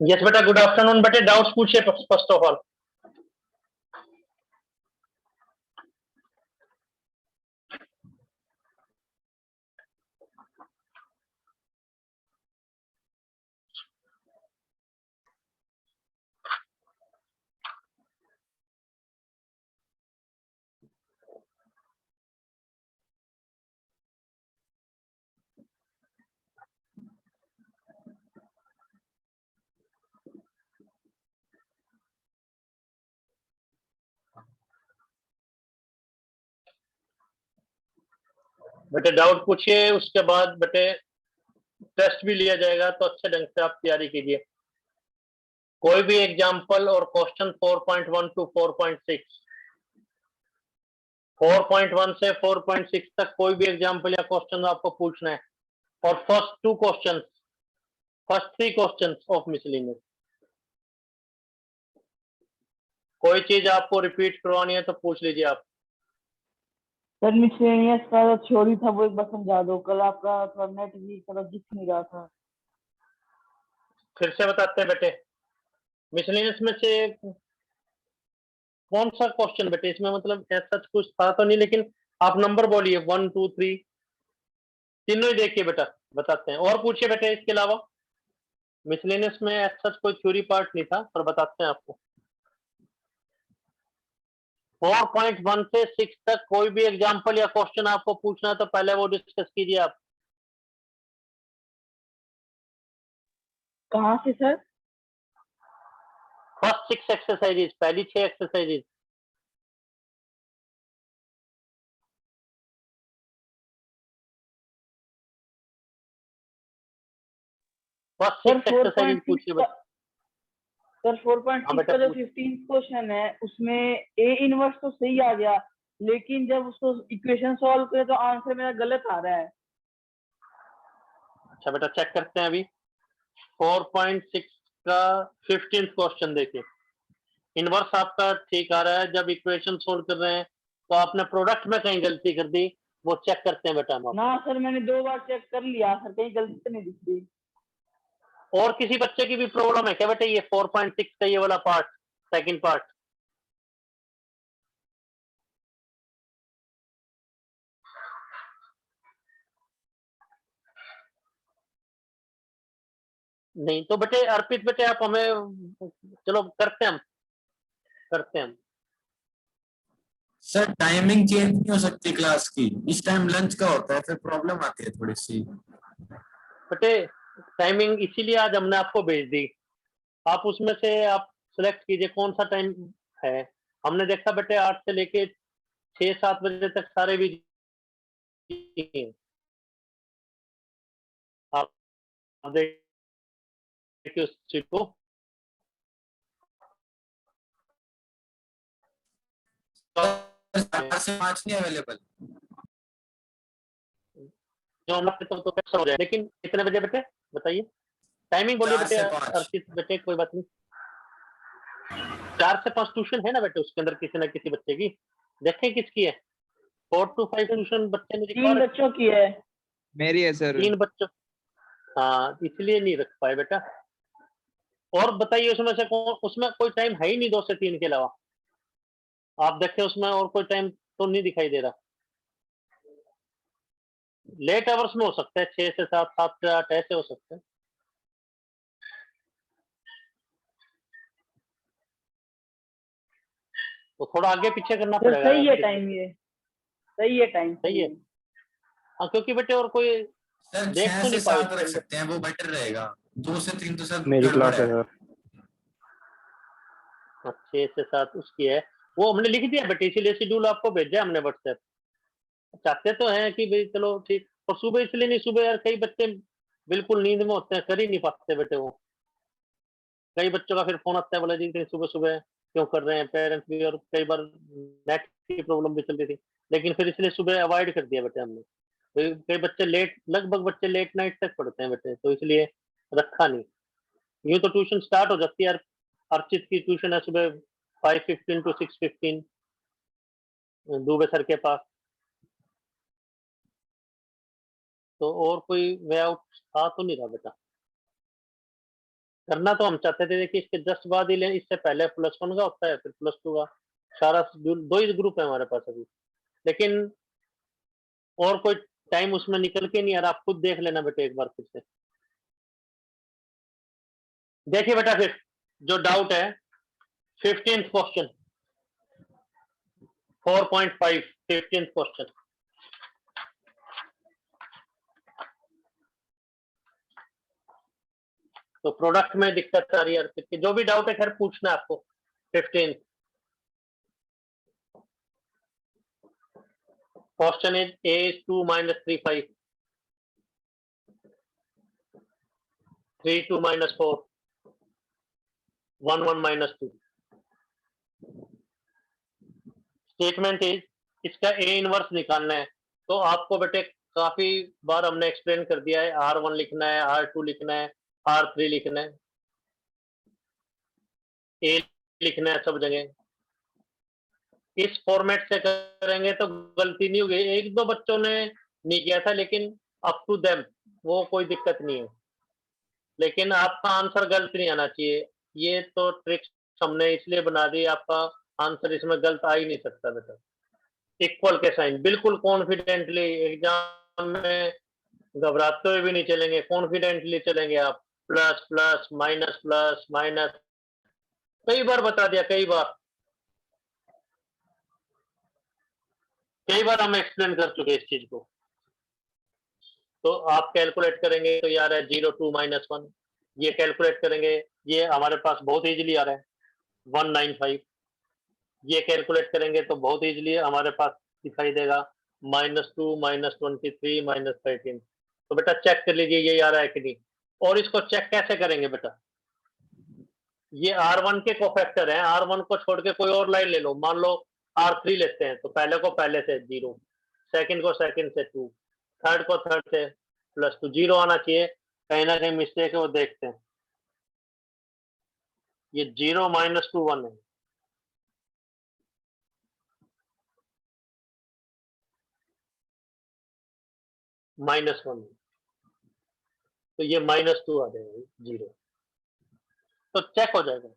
Yes बेटा, good afternoon बेटे। Doubts पूछिए फर्स्ट ऑफ ऑल। बेटे डाउट पूछिए, उसके बाद बेटे टेस्ट भी लिया जाएगा, तो अच्छे ढंग से आप तैयारी कीजिए। कोई भी एग्जाम्पल और क्वेश्चन 4.1 टू 4.6, 4.1 से 4.6 तक कोई भी एग्जाम्पल या क्वेश्चन आपको पूछना है, और फर्स्ट 3 क्वेश्चंस ऑफ मिसलेनियस। कोई चीज आपको रिपीट करवानी है तो पूछ लीजिए आप। सर मिसलेनियस का जो थ्योरी था वो एक बार समझा दो, कल आपका थोड़ा नेट भी थोड़ा दिख नहीं रहा था। फिर से बताते हैं बेटे। मिसलेनियस में से कौन सा क्वेश्चन बेटे, इसमें मतलब ऐसा कुछ था तो नहीं, लेकिन आप नंबर बोलिए 1 2 3, तीनों ही देखिए बेटा, बताते हैं। और पूछिए बेटे इसके अलावा। मिसलेनियस में ऐसा कोई थ्योरी पार्ट नहीं था, पर बताते हैं आपको। 4.1 से 6 तक कोई भी एग्जाम्पल या क्वेश्चन आपको पूछना है तो पहले वो डिस्कस कीजिए आप। कहाँ से सर? फर्स्ट 6 एक्सरसाइजेज, पहली 6 एक्सरसाइजेज। फर्स्ट 6 एक्सरसाइजेज पूछिए बेटा। सर 4.6 का जो 15th क्वेश्चन है उसमें ए इनवर्स तो सही आ गया, लेकिन जब उसको इक्वेशन सॉल्व करे तो आंसर मेरा गलत आ रहा है। अच्छा बेटा, चेक करते हैं अभी। 4.6 का 15th क्वेश्चन देखिए। इनवर्स आपका ठीक आ रहा है। जब इक्वेशन सोल्व कर रहे हैं तो आपने प्रोडक्ट में कहीं गलती कर दी, वो चेक करते हैं बेटा हम। ना सर, मैंने 2 बार चेक कर लिया सर, कहीं गलती तो नहीं दिख रही। और किसी बच्चे की भी प्रॉब्लम है क्या बेटा ये 4.6 का ये वाला पार्ट, सेकंड पार्ट? नहीं तो बेटे अर्पित बेटे आप हमें, चलो करते हैं हम। सर टाइमिंग चेंज नहीं हो सकती क्लास की, इस टाइम लंच का होता है, फिर प्रॉब्लम आती है थोड़ी सी। बेटे टाइमिंग इसीलिए आज हमने आपको भेज दी, आप उसमें से आप सिलेक्ट कीजिए कौन सा टाइम है। हमने देखा बेटे 8 से लेके 6-7 बजे तक सारे भी आप देखिए उस चीज को। से 5 नहीं अवेलेबल, जो हम लोग तो कैसे हो जाए, लेकिन कितने बजे बेटे बताइए, टाइमिंग बोलिए 4 बेटे। से 5। अर्पित बेटे कोई बात नहीं, 4 से 5 ट्यूशन है ना बेटे उसके अंदर, किसी ना किसी बच्चे की। देखें किसकी है। 4 to 5 ट्यूशन बच्चे ने तीन बच्चों की है। मेरी है सर। 3 बच्चों, हाँ इसलिए नहीं रख पाए बेटा। और बताइए उसमें से उसमें कोई टाइम है ही नहीं 2 से 3 के अलावा। आप देखें उसमें और कोई टाइम तो नहीं दिखाई दे रहा। लेट आवर्स में हो सकता है 6 से 7, 7 से 8 ऐसे हो सकते हैं। तो थोड़ा आगे पीछे करना सर पड़ेगा। सही है टाइम, ये सही है टाइम, सही है। हाँ क्योंकि बेटे और कोई सर देख 6 तो से नहीं पाए 7 उसके रख अंदर। सकते हैं, वो बेटर रहेगा। 2 से 3 तो सर मेरी गड़बड़ क्लास है है। सर। 6 से 7 उसकी है, वो हमने लिख दिया बेटे, इसीलिए शेड्यूल आपको भेजा हमने व्हाट्सएप। चाहते तो हैं कि भाई चलो ठीक, और सुबह इसलिए नहीं, सुबह यार कई बच्चे बिल्कुल नींद में होते हैं, कर ही नहीं पाते बेटे वो। कई बच्चों का फिर फोन आता है, बोला जी इतनी सुबह-सुबह क्यों कर रहे हैं पेरेंट्स भी, और कई बार नेट की प्रॉब्लम भी चल रही थी। लेकिन फिर इसलिए सुबह अवॉइड कर दिया बेटे हमने। कई कई बच्चे लगभग बच्चे लेट नाइट तक पढ़ते हैं बेटे, तो इसलिए रखा नहीं। यूँ तो ट्यूशन स्टार्ट हो जाती है यार, अर्चित की ट्यूशन है सुबह 5:15 टू 6:15 दुबे सर के पास। तो और कोई वे आउट आ तो नहीं रहा बेटा। करना तो हम चाहते थे, देखिए इसके जस्ट बाद ही लें, इससे पहले +1 का होता है, फिर +2 का। सारा शेड्यूल 2 ही ग्रुप है हमारे पास अभी। लेकिन और कोई टाइम उसमें निकल के नहीं आ रहा, आप खुद देख लेना बेटे एक बार फिर से। देखिए बेटा फिर जो डाउट है 15th क्वेश्चन 4.5 15th क्वेश्चन। तो प्रोडक्ट में दिक्कत आ रही है अर्पित की, जो भी डाउट है खैर पूछना है आपको। 15th question is a is 2 minus 3 5 3 2 minus 4 1 1 minus 2। Statement is, इसका ए इनवर्स निकालना है। तो आपको बेटे काफी बार हमने एक्सप्लेन कर दिया है, R1 लिखना है, R2 लिखना है, R3 लिखना है, ए लिखना है सब जगह। इस फॉर्मेट से करेंगे तो गलती नहीं होगी। एक दो बच्चों ने नहीं किया था, लेकिन अप टू देम, वो कोई दिक्कत नहीं है। लेकिन आपका आंसर गलत नहीं आना चाहिए। ये तो ट्रिक्स हमने इसलिए बना दी, आपका आंसर इसमें गलत आ ही नहीं सकता बेटा। इक्वल के साइन बिल्कुल कॉन्फिडेंटली एग्जाम में घबराते हुए भी नहीं चलेंगे, कॉन्फिडेंटली चलेंगे आप। प्लस प्लस माइनस माइनस, कई बार बता दिया, कई बार हम एक्सप्लेन कर चुके इस चीज को। तो आप कैलकुलेट करेंगे तो यार है 0 2 -1, ये कैलकुलेट करेंगे, ये हमारे पास बहुत इजीली आ रहा है 195। ये कैलकुलेट करेंगे तो बहुत इजीली हमारे पास दिखाई देगा -2 -23 -13। तो बेटा चेक कर लीजिए ये आ रहा है कि नहीं। और इसको चेक कैसे करेंगे बेटा, ये R1 के कोफैक्टर हैं, R1 को छोड़ के कोई और लाइन ले लो। मान लो R3 लेते हैं, तो पहले को पहले से 0, सेकंड को सेकंड से 2, थर्ड को थर्ड से +2, 0 आना चाहिए। कहीं ना कहीं मिस्टेक है, वो देखते हैं। ये 0 -2 1 है, -1, तो ये -2 आ जाएगा 0, तो चेक हो जाएगा।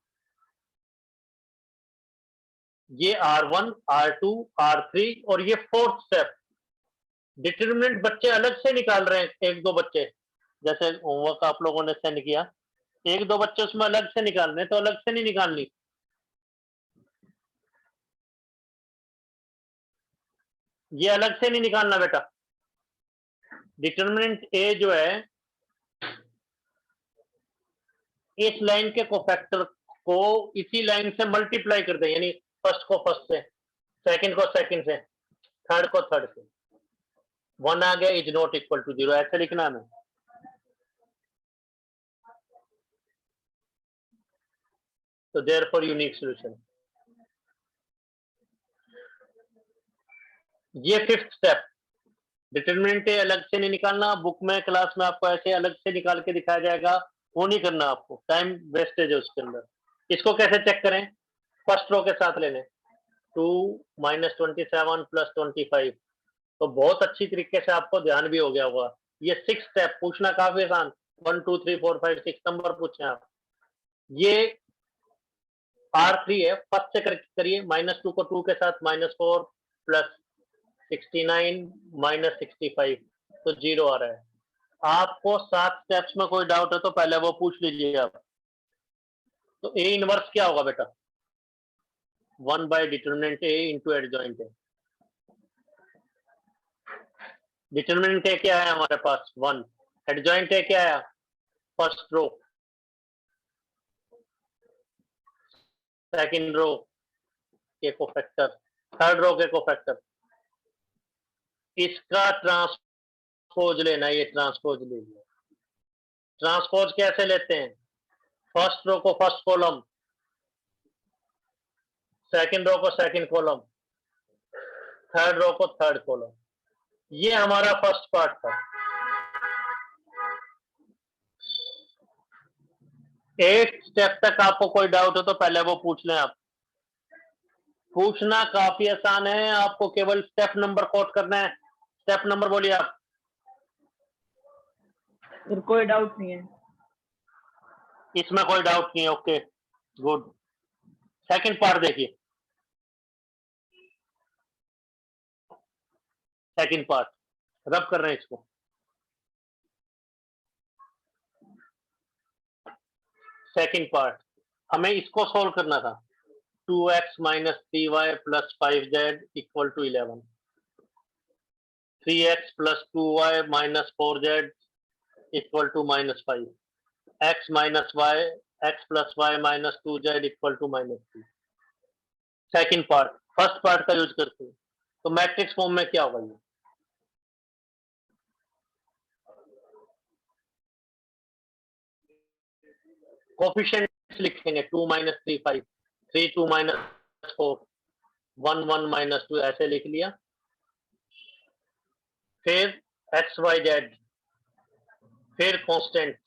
ये R1 R2 R3 और ये 4th स्टेप। डिटरमिनेंट बच्चे अलग से निकाल रहे हैं, एक दो बच्चे, जैसे होमवर्क आप लोगों ने सेंड किया, एक दो बच्चे उसमें अलग से निकालने, तो अलग से नहीं निकालनी, ये अलग से नहीं निकालना बेटा। डिटरमिनेंट ए जो है, इस लाइन के कोफैक्टर को इसी लाइन से मल्टीप्लाई कर दे, यानी फर्स्ट को फर्स्ट से, सेकंड को सेकंड से, थर्ड को थर्ड से। 1 आ गया, इज नॉट इक्वल टू 0, ऐसे लिखना है। तो देयरफॉर यूनिक सॉल्यूशन। ये 5th स्टेप। डिटरमिनेंट ए अलग से नहीं निकालना, बुक में क्लास में आपको ऐसे अलग से निकाल के दिखाया जाएगा, वो नहीं करना आपको, टाइम वेस्टेज है उसके अंदर। इसको कैसे चेक करें, फर्स्ट रो के साथ लेने, 2 -27 +25। तो बहुत अच्छी तरीके से आपको ध्यान भी हो गया होगा। ये 6 स्टेप पूछना काफी आसान, 1 2 3 4 5 6 नंबर पूछे आप। ये R3 है, फर्स्ट से करिए, -2 को 2 के साथ -4 +69 -65, तो 0 आ रहा है। आपको 7 स्टेप्स में कोई डाउट है तो पहले वो पूछ लीजिए आप। तो ए इनवर्स क्या होगा बेटा, 1 by determinant A into adjoint A. Determinant A क्या है हमारे पास 1, एडजॉइंट ए क्या है, फर्स्ट रो, सेकंड रो के कोफैक्टर, थर्ड रो के कोफैक्टर। इसका ट्रांसपोज लेना, ये ट्रांसपोज ले लिया, ट्रांसपोज कैसे लेते हैं? फर्स्ट रो को फर्स्ट कॉलम, सेकंड रो को सेकंड कॉलम, थर्ड रो को थर्ड कॉलम। ये हमारा फर्स्ट पार्ट था। एक स्टेप तक आपको कोई डाउट हो तो पहले वो पूछ लें आप। पूछना काफी आसान है, आपको केवल स्टेप नंबर कोट करना है। स्टेप नंबर बोलिए आप। सर कोई डाउट नहीं है। इसमें कोई डाउट नहीं है, ओके गुड। सेकंड पार्ट देखिए, सेकंड पार्ट रब कर रहे हैं इसको। सेकंड पार्ट हमें इसको सोल्व करना था। 2x minus 3y plus 5z equal to 11, 3x plus 2y minus 4z equal to minus 5, x minus y, x plus y minus 2z equal to minus 3। Second part first part का use करते हैं तो matrix form में क्या होगा? ये coefficients लिखेंगे 2 minus 3 5, 3 2 minus 4, 1 1 minus 2 ऐसे लिख लिया। फिर एक्स वाई जेड, फिर कांस्टेंट।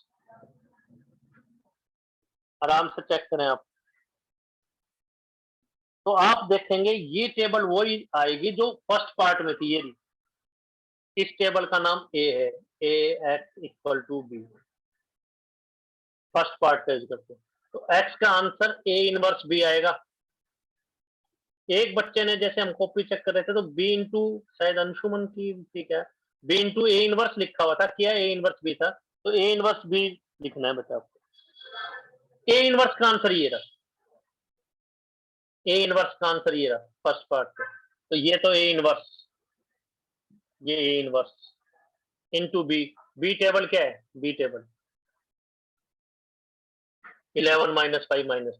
आराम से चेक करें आप, तो आप देखेंगे ये टेबल वही आएगी जो फर्स्ट पार्ट में थी। ये इस टेबल का नाम ए है, A X equal to B. First part का यूज करते हैं तो एक्स का आंसर ए इनवर्स बी आएगा। एक बच्चे ने जैसे हम कॉपी चेक कर रहे थे तो बी इंटू, शायद अंशुमन की ठीक है, बी इंटू ए इनवर्स लिखा हुआ था, क्या ए इनवर्स बी था, तो ए इनवर्स बी लिखना है बच्चा आपको। ए इनवर्स का आंसर ये रहा, ए इनवर्स का आंसर ये रहा फर्स्ट पार्ट का। तो ये तो ए इनवर्स, ये A inverse into B. B table क्या है? बी टेबल 11 माइनस 5 माइनस,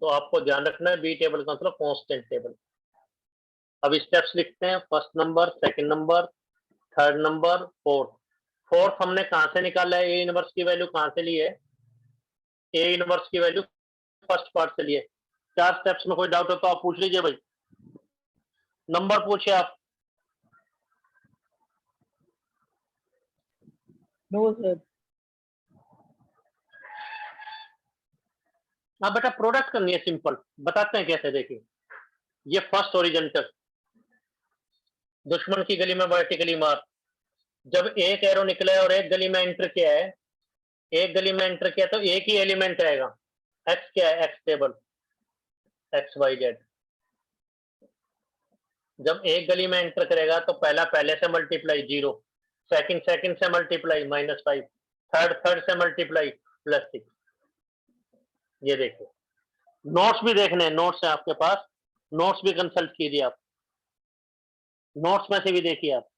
तो आपको ध्यान रखना है बी टेबल का मतलब कांस्टेंट टेबल। अब स्टेप्स लिखते हैं, first number, second number, third number, fourth. Fourth हमने कहां से निकाला है? ए इनवर्स की वैल्यू कहां से ली है? ए इनवर्स की वैल्यू फर्स्ट पार्ट से लिए। 4 स्टेप्स में कोई डाउट हो तो आप पूछ लीजिए भाई, नंबर पूछिए आप। No sir. हाँ बेटा, प्रोडक्ट करनी है सिंपल, बताते हैं कैसे। देखिए ये फर्स्ट ओरिजेंटल, दुश्मन की गली में वर्टिकली मार। जब एक एरो निकला है और एक गली में एंटर किया है, एक गली में एंटर किया तो एक ही एलिमेंट आएगा। एक्स क्या है? X table, X Y Z. जब एक गली में एंटर करेगा तो पहला पहले से मल्टीप्लाई 0, सेकंड सेकंड से मल्टीप्लाई -5, थर्ड थर्ड से मल्टीप्लाई +6। ये देखो, नोट्स भी देखने हैं, नोट्स है आपके पास, नोट्स भी कंसल्ट कीजिए आप, नोट्स में से भी देखिए आप।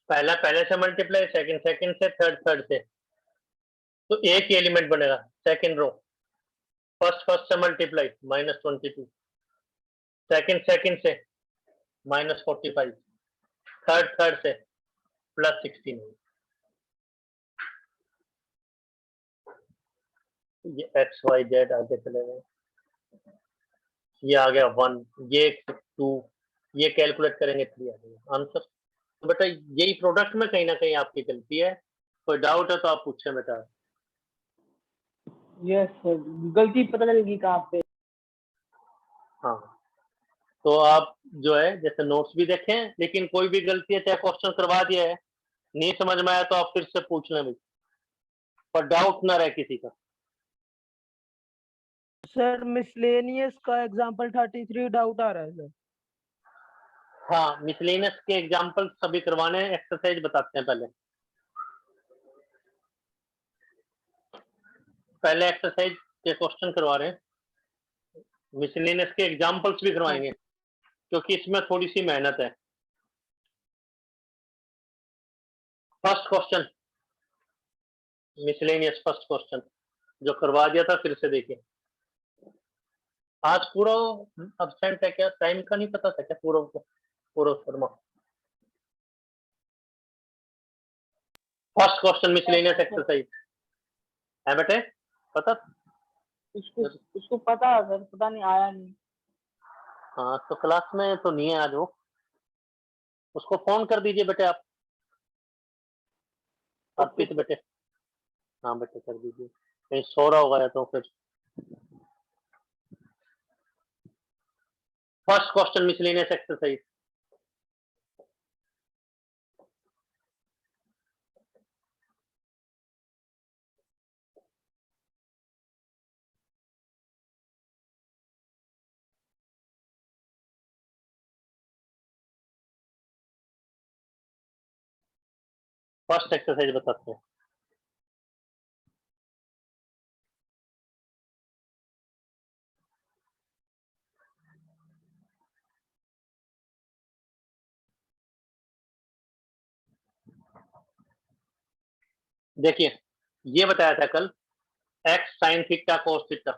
पहला पहले से मल्टीप्लाई, सेकंड सेकंड से, थर्ड थर्ड से, तो एक ही एलिमेंट बनेगा। सेकंड रो, फर्स्ट फर्स्ट से मल्टीप्लाई -22, सेकंड सेकंड से -45, थर्ड थर्ड से +16। ये एक्स वाई जेड आगे चले गए, ये आ गया 1, ये 2, ये कैलकुलेट करेंगे 3 आ गया आंसर। तो बेटा यही प्रोडक्ट में कहीं ना कहीं आपकी गलती है, कोई डाउट है तो आप पूछे बेटा। यस सर, गलती पता चलेगी कहाँ पे। हाँ, तो आप जो है जैसे नोट्स भी देखें, लेकिन कोई भी गलती है, चाहे क्वेश्चन करवा दिया है, नहीं समझ में आया तो आप फिर से पूछ लें भाई, पर डाउट ना रहे किसी का। सर मिसलेनियस का एग्जांपल 33 डाउट आ रहा है सर। हाँ, मिसलेनियस के एग्जांपल सभी करवाने हैं, एक्सरसाइज बताते हैं पहले। पहले एक्सरसाइज के क्वेश्चन करवा रहे हैं, मिसलेनियस के एग्जांपल्स भी करवाएंगे क्योंकि इसमें थोड़ी सी मेहनत है। First question miscellaneous, first question जो करवा दिया था, फिर से देखिए। आज पूरा अब्सेंट है क्या? टाइम का नहीं पता था क्या? पूर्व को, पूर्व Sharma. First question miscellaneous exercise है बेटे, पता? उसको पता है सर, पता नहीं आया नहीं। हाँ, तो क्लास में तो नहीं है आज वो, उसको फोन कर दीजिए बेटे आप, अर्पित बेटे। हाँ बेटे, कर दीजिए, कहीं सो रहा होगा या तो फिर। First question miscellaneous exercise. First exercise बताते हैं। देखिए, ये बताया था कल, x sine theta cos theta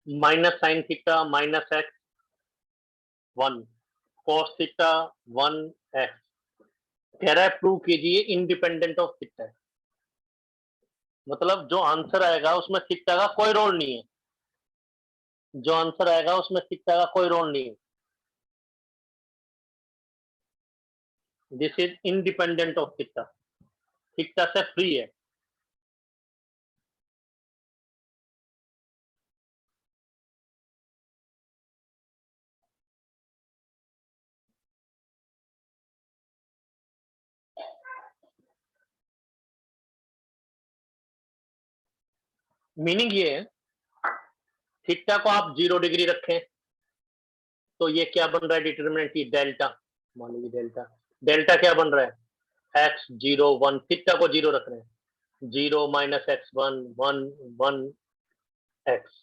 minus sine theta minus x 1 cos theta 1 x, कह रहा है प्रूव कीजिए इंडिपेंडेंट ऑफ थीटा। मतलब जो आंसर आएगा उसमें थीटा का कोई रोल नहीं है, जो आंसर आएगा उसमें थीटा का कोई रोल नहीं है। This is independent of theta, theta से फ्री है। मीनिंग ये है, थीटा को आप 0 डिग्री रखें तो ये क्या बन रहा है डिटरमिनेंट की डेल्टा, मान लीजिए डेल्टा, डेल्टा क्या बन रहा है एक्स 0 1, थीटा को 0 रख रहे हैं, 0 माइनस एक्स 1 1 1 एक्स।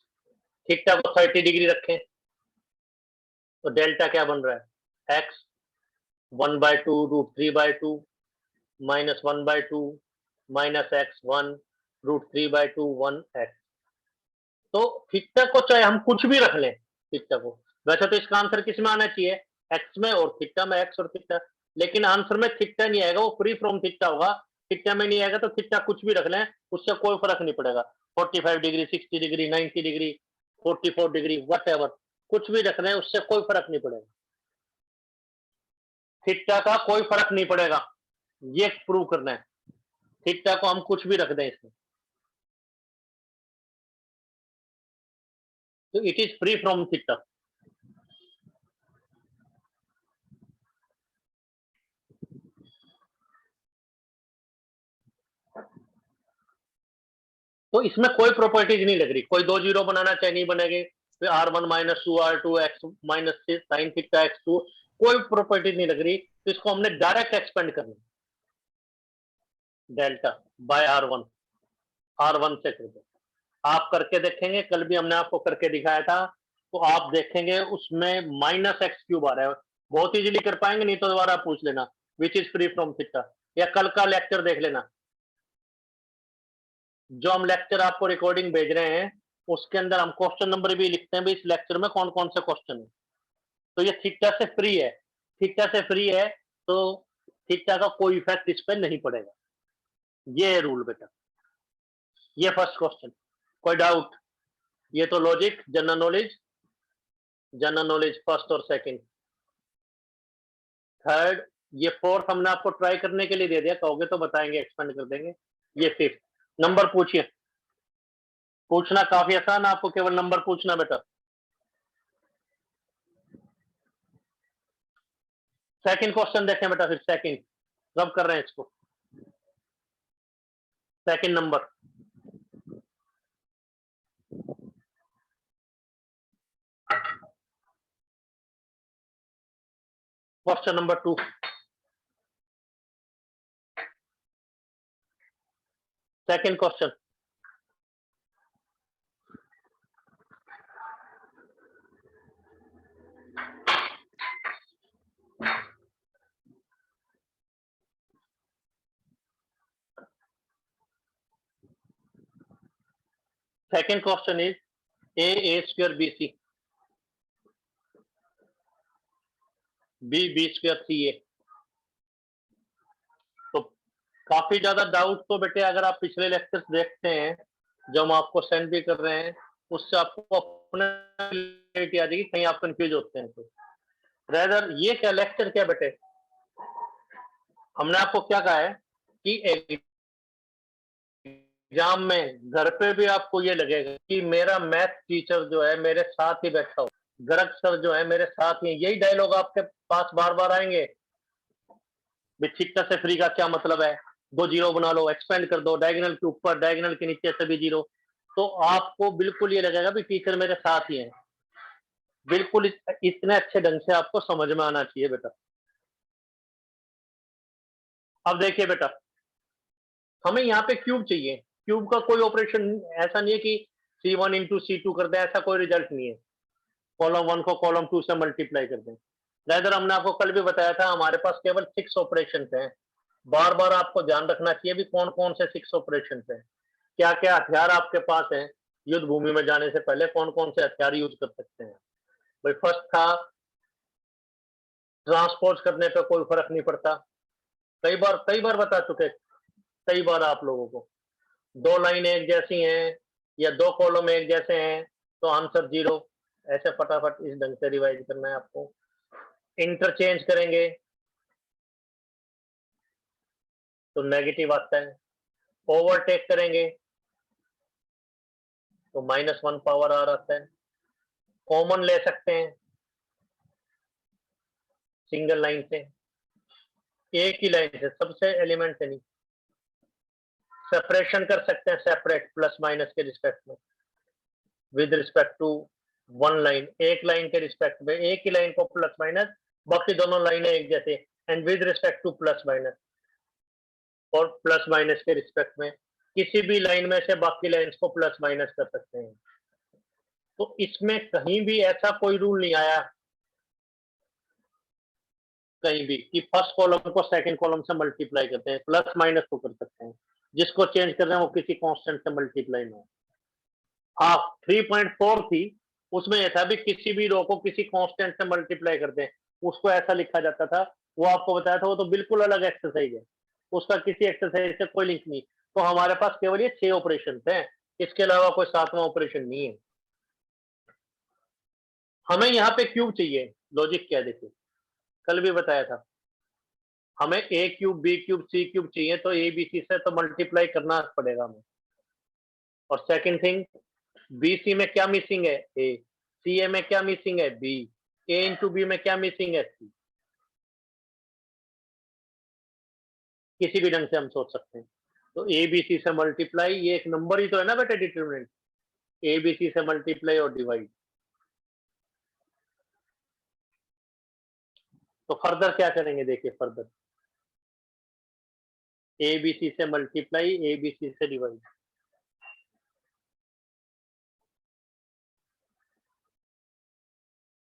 थीटा को 30 डिग्री रखें तो डेल्टा क्या बन रहा है x 1/2 √3/2 minus 1/2 minus x 1 √3/2 1 x. तो थीटा को चाहे हम कुछ भी रख लें, थीटा को, वैसे तो इसका आंसर किस में आना चाहिए, एक्स में और थीटा में, एक्स और थीटा, लेकिन आंसर में थीटा नहीं आएगा, वो फ्री फ्रॉम थीटा होगा। थीटा में नहीं आएगा तो थीटा कुछ भी रख लें, उससे कोई फर्क नहीं पड़ेगा। 45 degree, 60 degree, 90 degree, 44 degree, what कुछ भी रख लें, उससे कोई फर्क नहीं पड़ेगा, थीटा का कोई फर्क नहीं पड़ेगा। ये प्रूव करना है, थीटा को हम कुछ भी रख दें इसमें, तो it is free from theta. तो इसमें कोई प्रॉपर्टीज नहीं लग रही, कोई 2 जीरो बनाना चाहे नहीं बनेगी, फिर R1 minus 2 R2 x minus sine theta x2, कोई प्रॉपर्टीज नहीं लग रही, तो इसको हमने डायरेक्ट एक्सपेंड करना, डेल्टा बाय R1 से कर दो। आप करके देखेंगे, कल भी हमने आपको करके दिखाया था, तो आप देखेंगे उसमें माइनस एक्स क्यूब आ रहा है। बहुत इजीली कर पाएंगे, नहीं तो दोबारा पूछ लेना which is free from theta, या कल का लेक्चर देख लेना, जो हम लेक्चर आपको रिकॉर्डिंग भेज रहे हैं उसके अंदर हम क्वेश्चन नंबर भी लिखते हैं भी इस लेक्चर में कौन कौन से क्वेश्चन है। तो ये थीटा से फ्री है, थीटा से फ्री है तो थीटा का कोई इफेक्ट इस पर नहीं पड़ेगा, ये है रूल बेटा। ये फर्स्ट क्वेश्चन, कोई डाउट? ये तो logic, general knowledge, general knowledge first और सेकंड। थर्ड, ये फोर्थ हमने आपको ट्राई करने के लिए दे दिया, कहोगे तो बताएंगे, एक्सपेंड कर देंगे। ये फिफ्थ नंबर पूछिए, पूछना काफी आसान है, आपको केवल नंबर पूछना बेटा। सेकंड क्वेश्चन देखें बेटा, फिर सेकंड रब कर रहे हैं इसको, second number. Question number 2, second question, second question is a square bc, b square ca। तो काफी ज्यादा डाउट तो बेटे अगर आप पिछले लेक्चर्स देखते हैं जो हम आपको सेंड भी कर रहे हैं, उससे आपको अपने क्लैरिटी आ जाएगी, कहीं आप कंफ्यूज होते हैं तो। रेदर ये क्या लेक्चर क्या बेटे, हमने आपको क्या कहा है कि एग्जाम में घर पे भी आपको ये लगेगा कि मेरा मैथ टीचर जो है मेरे साथ ही बैठा हो, गर्ग सर जो है मेरे साथ ही, यही डायलॉग आपके पास बार बार आएंगे। थीटा से फ्री का क्या मतलब है, 2 जीरो बना लो, एक्सपेंड कर दो, डायगोनल के ऊपर डायगोनल के नीचे सभी जीरो, तो आपको बिल्कुल ये लगेगा भी टीचर मेरे साथ ही है। बिल्कुल इतने अच्छे ढंग से आपको समझ में आना चाहिए बेटा। अब देखिए बेटा, हमें यहाँ पे क्यूब चाहिए, क्यूब का कोई ऑपरेशन ऐसा नहीं है कि C1 इंटू C2 कर दें, ऐसा कोई रिजल्ट नहीं है, कॉलम 1 को कॉलम 2 से मल्टीप्लाई कर दें। रेदर हमने आपको कल भी बताया था हमारे पास केवल 6 ऑपरेशन हैं। बार बार आपको ध्यान रखना चाहिए भी कौन कौन से 6 ऑपरेशन हैं, क्या क्या हथियार आपके पास हैं, युद्ध भूमि में जाने से पहले कौन कौन से हथियार यूज कर सकते हैं। भाई फर्स्ट था ट्रांसपोर्ट करने पे कोई फर्क नहीं पड़ता, कई बार बता चुके, कई बार आप लोगों को, 2 लाइनें एक जैसी हैं या 2 कॉलम एक जैसे हैं तो आंसर 0, ऐसे फटाफट इस ढंग से रिवाइज करना है आपको। इंटरचेंज करेंगे तो नेगेटिव आता है, ओवरटेक करेंगे तो -1 पावर आर आता है, कॉमन ले सकते हैं सिंगल लाइन से, एक ही लाइन से, सबसे एलिमेंट से नहीं, सेपरेशन कर सकते हैं, सेपरेट प्लस माइनस के रिस्पेक्ट में विद रिस्पेक्ट टू 1 लाइन, एक लाइन के रिस्पेक्ट में एक ही लाइन को प्लस माइनस, बाकी दोनों लाइनें एक जैसे, and with respect two plus minus, और प्लस माइनस के रिस्पेक्ट में किसी भी लाइन में से बाकी लाइंस को प्लस माइनस कर सकते हैं। तो इसमें कहीं भी ऐसा कोई रूल नहीं आया कहीं भी कि फर्स्ट कॉलम को सेकंड कॉलम से मल्टीप्लाई करते हैं, प्लस माइनस को कर सकते हैं, जिसको चेंज कर रहे हैं वो किसी कांस्टेंट से मल्टीप्लाई ना हो। हाँ 3.4 थी, उसमें यह था भी किसी भी रो को किसी कांस्टेंट से मल्टीप्लाई करते हैं, उसको ऐसा लिखा जाता था, वो आपको बताया था, वो तो बिल्कुल अलग एक्सरसाइज है, उसका किसी एक्सरसाइज से कोई लिंक नहीं। तो हमारे पास केवल ये 6 ऑपरेशन हैं, इसके अलावा कोई 7वां ऑपरेशन नहीं है। हमें यहाँ पे क्यूब चाहिए, लॉजिक क्या है देखिए, कल भी बताया था, हमें ए cube B cube C cube चाहिए तो ए बी सी से तो मल्टीप्लाई करना पड़ेगा हमें। और सेकंड थिंग, बी सी में क्या मिसिंग है, ए, सी ए में क्या मिसिंग है, बी, ए इंटू बी में क्या मिसिंग है, सी। किसी भी ढंग से हम सोच सकते हैं। तो ए बी सी से मल्टीप्लाई, ये एक नंबर ही तो है ना बेटे डिटरमिनेंट, ए बी सी से मल्टीप्लाई और डिवाइड। तो फर्दर क्या करेंगे देखिए, फर्दर ए बी सी से मल्टीप्लाई, ए बी सी से डिवाइड।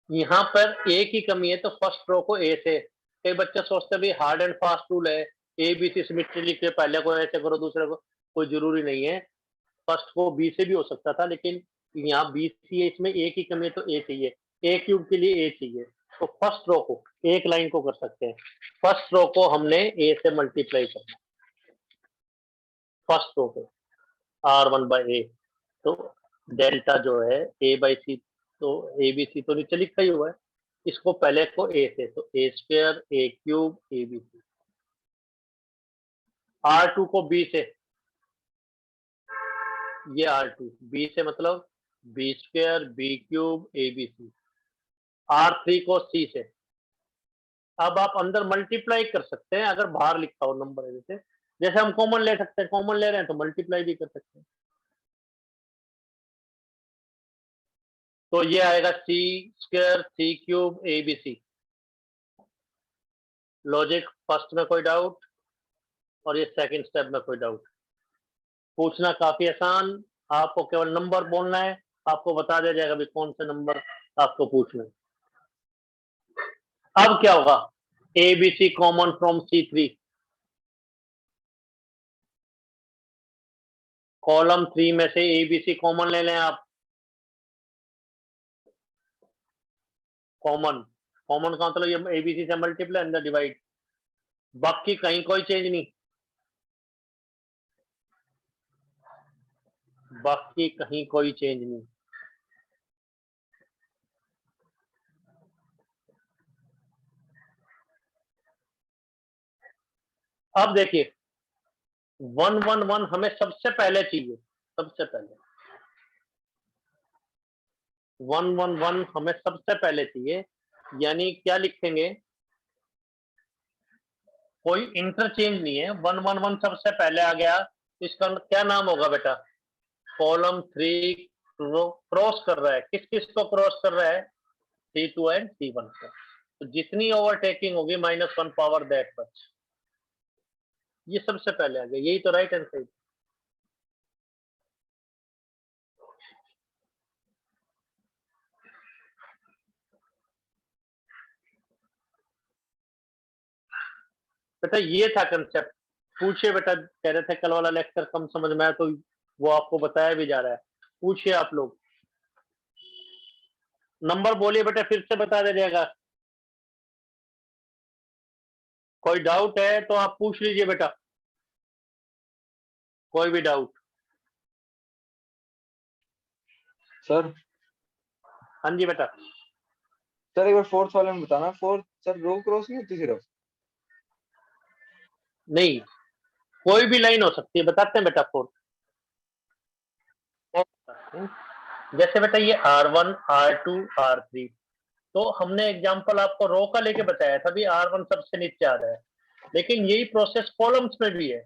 यहाँ पर एक ही कमी है, तो फर्स्ट रो को ए से, कई बच्चे सोचते हैं भाई हार्ड एंड फास्ट रूल है, ए बी सी सिमिट्री लिख के पहले को ऐसे करो दूसरे को, कोई जरूरी नहीं है, फर्स्ट को बी से भी हो सकता था, लेकिन यहाँ बी सी है, इसमें एक ही कमी है तो ए चाहिए, ए क्यूब के लिए ए चाहिए, तो फर्स्ट रो को एक लाइन को कर सकते हैं, फर्स्ट रो को हमने ए से मल्टीप्लाई करना, फर्स्ट रो को R1/A, तो डेल्टा जो है ए बाई सी, तो ए बी सी तो नीचे लिखा ही हुआ है, इसको पहले को ए से, तो A square A cube A B C, R2 को बी से, ये R2, बी से मतलब B square B cube A B C, R3 को सी से। अब आप अंदर मल्टीप्लाई कर सकते हैं अगर बाहर लिखा हो नंबर है, जैसे जैसे हम कॉमन ले सकते हैं, कॉमन ले रहे हैं तो मल्टीप्लाई भी कर सकते हैं। तो ये आएगा C square C cube A B C, logic first में कोई डाउट और ये सेकंड स्टेप में कोई डाउट? पूछना काफी आसान, आपको केवल नंबर बोलना है, आपको बता दिया जाएगा भी कौन से नंबर आपको पूछना है। अब क्या होगा? A B C common from C3, column 3 में से ए बी सी कॉमन ले लें आप। कॉमन कॉमन का मतलब ये एबीसी से मल्टीप्लाई एंड डिवाइड, बाकी कहीं कोई चेंज नहीं, बाकी कहीं कोई चेंज नहीं। अब देखिए 111 हमें सबसे पहले चाहिए, सबसे पहले 111 हमें सबसे पहले चाहिए, यानी क्या लिखेंगे? कोई इंटरचेंज नहीं है, 111 सबसे पहले आ गया, इसका क्या नाम होगा बेटा? कॉलम 3 क्रॉस कर रहा है, किस किस को क्रॉस कर रहा है? C2 एंड C1 को। तो जितनी ओवरटेकिंग होगी -1 पावर दैट मच, ये सबसे पहले आ गया, यही तो राइट आंसर है। बेटा ये था कंसेप्ट। पूछिए बेटा, कह रहे थे कल वाला लेक्चर कम समझ में आया, तो वो आपको बताया भी जा रहा है। पूछिए आप लोग, नंबर बोलिए बेटा, फिर से बता दिया जाएगा। कोई डाउट है तो आप पूछ लीजिए बेटा, कोई भी डाउट। सर हाँ जी बेटा। सर एक बार फोर्थ वाले में बताना। फोर्थ सर रो क्रॉस नहीं होती सिर्फ? नहीं, कोई भी लाइन हो सकती है, बताते हैं बेटा। फोर्थ जैसे बेटा ये R1 R2 R3, तो हमने एग्जांपल आपको रो का लेके बताया था भी, R1 सबसे नीचे आ रहा है, लेकिन यही प्रोसेस कॉलम्स में भी है।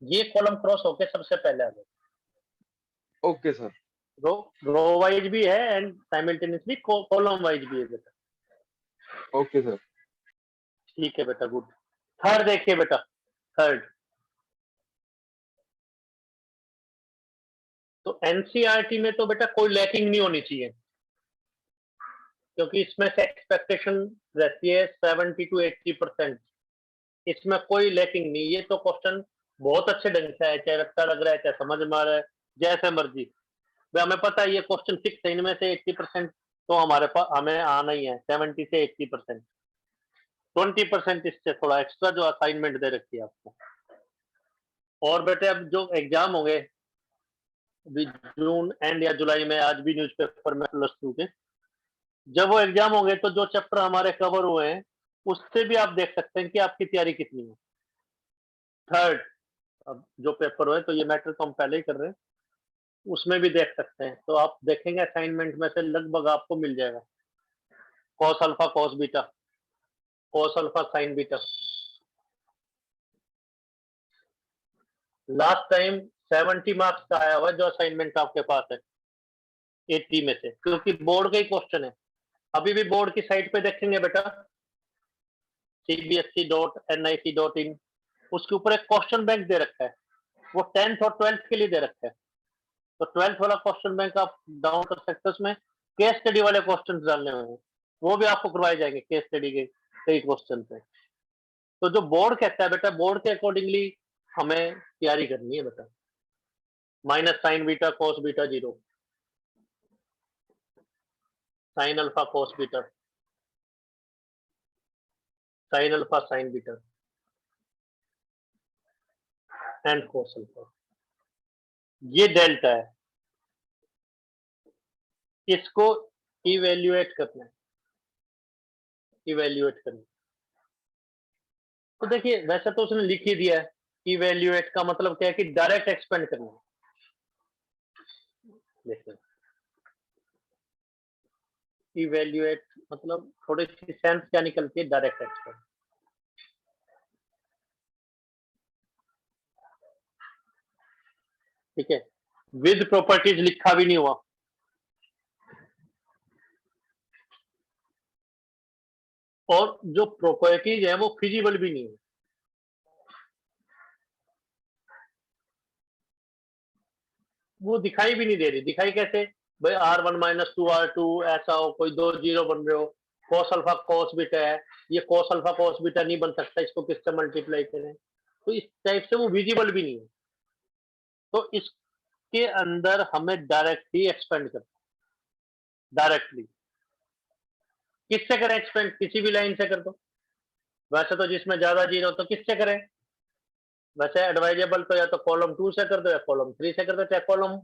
ये कॉलम क्रॉस होके सबसे पहले आ गया। Okay sir. रो वाइज भी है एंड साइमल्टेनियसली कॉलम वाइज भी है बेटा। Okay sir. ठीक है बेटा, गुड। थर्ड देखिए बेटा, थर्ड तो एनसीईआरटी में तो बेटा कोई लैकिंग नहीं होनी चाहिए, क्योंकि इसमें से एक्सपेक्टेशन रहती है 70 to 80%। इसमें कोई लैकिंग नहीं, ये तो क्वेश्चन बहुत अच्छे ढंग से है, चाहे रट्टा लग रहा है, चाहे समझ में आ रहा है, जैसे मर्जी। भाई हमें पता है ये क्वेश्चन फिक्स है, इनमें से 80% तो हमारे पास हमें आना ही है, 70 से 80%। 20% इससे थोड़ा एक्स्ट्रा जो असाइनमेंट दे रखी है आपको। और बेटे अब जो एग्जाम होंगे जून एंड या जुलाई में, आज भी न्यूज़पेपर में +2 के, जब वो एग्जाम होंगे तो जो चैप्टर हमारे कवर हुए हैं उससे भी आप देख सकते हैं कि आपकी तैयारी कितनी है। थर्ड, अब जो पेपर हुए तो ये मैटर तो हम पहले ही कर रहे हैं, उसमें भी देख सकते हैं। तो आप देखेंगे असाइनमेंट में से लगभग आपको मिल जाएगा cos alpha cos beta, cos alpha sign beta. Last time 70 marks का आया हुआ जो असाइनमेंट आपके पास है 80 में से, क्योंकि बोर्ड का ही क्वेश्चन है। अभी भी बोर्ड की साइट पे देखेंगे बेटा, cbsc.nic.in, उसके ऊपर एक क्वेश्चन बैंक दे रखा है, वो 10th और 12th के लिए दे रखा है। तो 12th वाला क्वेश्चन बैंक आप डाउन कर सकते हो, उसमें केस स्टडी वाले क्वेश्चन डालने होंगे, वो भी आपको करवाए जाएंगे केस स्टडी के कई क्वेश्चन पे। तो जो बोर्ड कहता है बेटा, बोर्ड के अकॉर्डिंगली हमें तैयारी करनी है बेटा। Minus sign beta cos beta 0, sine alpha cos beta, sine alpha sign beta and cos alpha, ये डेल्टा है, इसको इवेल्युएट करना है, इवेल्युएट करना। तो देखिए वैसे तो उसने लिख ही दिया है, इवेल्युएट का मतलब क्या है कि डायरेक्ट एक्सपेंड करना है। देखिए इवेल्युएट मतलब थोड़ी सी सेंस क्या निकलती है, डायरेक्ट एक्सपेंड। ठीक है, विद प्रॉपर्टीज लिखा भी नहीं हुआ, और जो प्रॉपर्टीज है वो फिजिबल भी नहीं है। वो दिखाई भी नहीं दे रही। दिखाई कैसे भाई, R1 माइनस 2R2 ऐसा हो, कोई 2 जीरो बन रहे हो, cos अल्फा cos बीटा है, ये cos अल्फा cos बीटा नहीं बन सकता, इसको किससे मल्टीप्लाई करें? तो इस टाइप से वो विजिबल भी नहीं है। तो इसके अंदर हमें डायरेक्ट ही एक्सपेंड करना, डायरेक्टली। किससे करें एक्सपेंड? किसी भी लाइन से कर दो। वैसे तो जिसमें ज्यादा जीरो तो किससे करें? वैसे एडवाइजेबल तो या तो कॉलम 2 से कर दो या कॉलम 3 से कर दो, चाहे कॉलम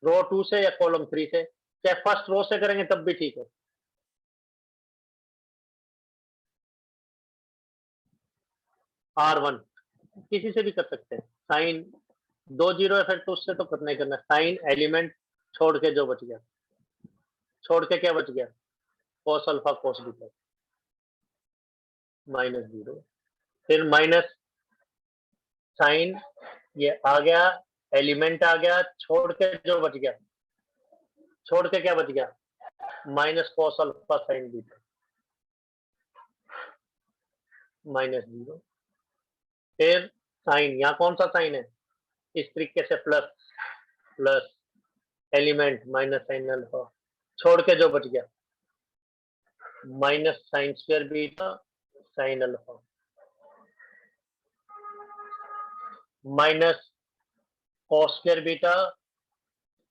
रो 2 से या कॉलम 3 से, चाहे फर्स्ट रो से करेंगे तब भी ठीक है। R1 किसी से भी कर सकते हैं। साइन 2 जीरो इफेक्ट तो उससे तो करना ही करना। साइन एलिमेंट छोड़ के जो बच गया, छोड़ के क्या बच गया? cos alpha cos beta minus 0, फिर माइनस साइन, ये आ गया, एलिमेंट आ गया, छोड़ के जो बच गया, छोड़ के क्या बच गया? Minus cos alpha sign beta minus 0, फिर साइन, यहाँ कौन सा साइन है? इस तरीके से plus plus element minus sine alpha, छोड़ के जो बच गया minus sine square beta sine alpha minus cos square beta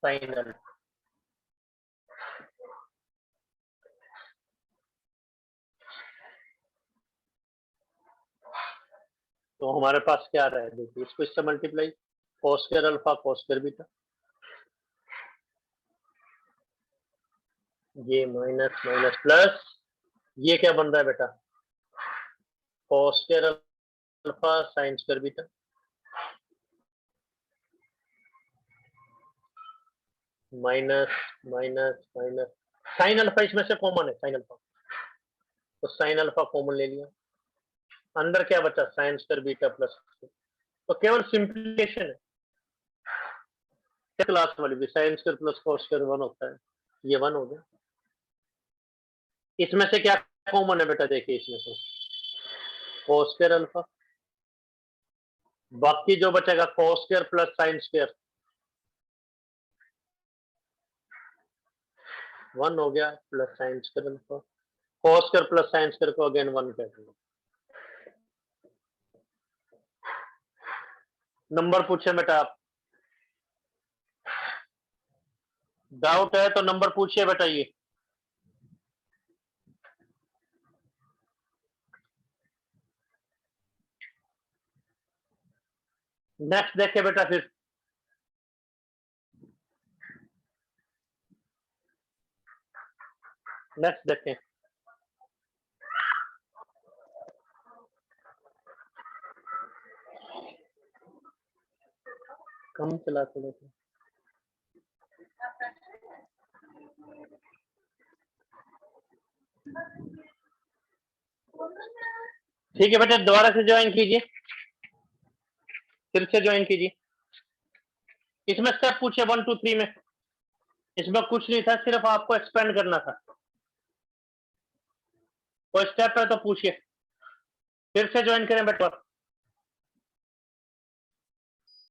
sine alpha. तो हमारे पास क्या रहा है? देखिए, इसको इससे multiply, cos square alpha cos square beta, ये माइनस माइनस प्लस, ये क्या बन रहा है बेटा? cos square alpha sine square beta minus minus minus sine alpha, इसमें से कॉमन है साइन अल्फा, तो साइन अल्फा कॉमन ले लिया, अंदर क्या बचा? साइन स्क्वायर बीटा प्लस, तो केवल सिंप्लीफिकेशन है। क्लास वाली भी sine square plus cos square 1 होता है, ये 1 हो गया। इसमें से क्या कॉमन है बेटा? देखिए, इसमें से cos स्क्वायर अल्फा, बाकी जो बचेगा cos square plus sine square 1 हो गया, plus sine square alpha, cos square plus sine square को अगेन 1 कहते हैं। नंबर पूछे बेटा आप, डाउट है तो नंबर पूछिए बेटा। ये नेक्स्ट देखे बेटा, फिर नेक्स्ट देखें। कम चलाते रहते, ठीक है बेटा, दोबारा से ज्वाइन कीजिए, फिर से ज्वाइन कीजिए। इसमें स्टेप पूछे 1 2 3 में, इसमें कुछ नहीं था, सिर्फ आपको एक्सपेंड करना था। कोई स्टेप है तो पूछिए, फिर से ज्वाइन करें बेटा।